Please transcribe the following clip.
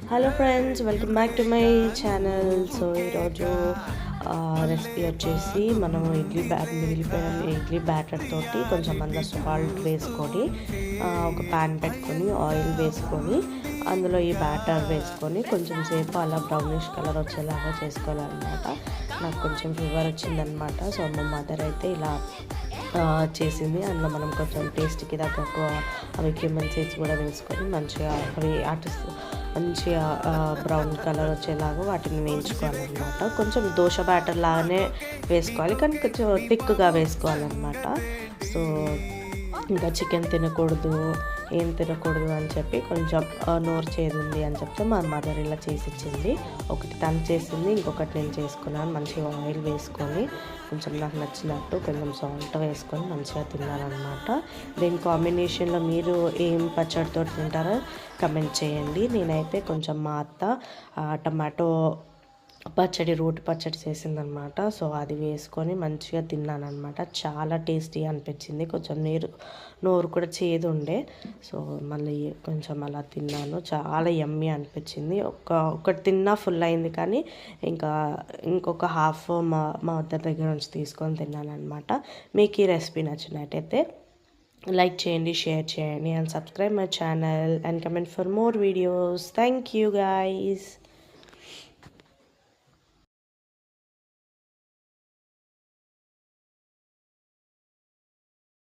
Hello friends, welcome back to my channel. So ఈరోజు recipe వచ్చేసి మనం మిగిలిపోయిన ఇడ్లీ బ్యాటర్ తోటి కొంచెం అంత సాల్ట్ వేసుకొని ఒక ప్యాన్ పెట్టుకొని ఆయిల్ వేసుకొని అందులో ఈ బ్యాటర్ వేసుకొని కొంచెం సేపు అలా బ్రౌనిష్ కలర్ వచ్చేలాగా చేసుకోవాలన్నమాట. నాకు కొంచెం ఫీవర్ వచ్చిందనమాట. సో మా మదర్ అయితే ఇలా చేసింది. అందులో మనం కొంచెం టేస్ట్కి తగ్గట్టు అవి క్యూమన్ సీడ్స్ కూడా వేసుకొని మంచిగా అవి మంచిగా బ్రౌన్ కలర్ వచ్చేలాగా వాటిని వేయించుకోవాలన్నమాట. కొంచెం దోశ బ్యాటర్ లాగానే వేసుకోవాలి, కానీ కొంచెం థిక్గా వేసుకోవాలన్నమాట. సో ఇంకా చికెన్ తినకూడదు, ఏం తినకూడదు అని చెప్పి కొంచెం నోరు చేదుంది అని చెప్తే మా మదర్ ఇలా చేసి ఇచ్చింది. ఒకటి తను చేసింది, ఇంకొకటి నేను చేసుకున్నాను. మంచిగా ఆయిల్ వేసుకొని కొంచెం నాకు నచ్చినట్టు కొంచెం సాల్ట్ వేసుకొని మంచిగా తిన్నాను అనమాట. దీని కాంబినేషన్లో మీరు ఏం పచ్చడితో తింటారో కమెంట్ చేయండి. నేనైతే కొంచెం మా అత్త టమాటో పచ్చడి, రోటి పచ్చడి చేసిందనమాట. సో అది వేసుకొని మంచిగా తిన్నానమాట. చాలా టేస్టీ అనిపించింది. కొంచెం నోరు కూడా చేదు ఉండే. సో మళ్ళీ కొంచెం అలా తిన్నాను. చాలా యమ్మీ అనిపించింది. ఒకటి తిన్నా ఫుల్ అయింది, కానీ ఇంకొక హాఫ్ మా వద్ద దగ్గర నుంచి తీసుకొని తిన్నాను అనమాట. మీకు ఈ రెసిపీ నచ్చినట్టయితే లైక్ చేయండి, షేర్ చేయండి, and subscribe my channel and comment for more videos. Thank you guys.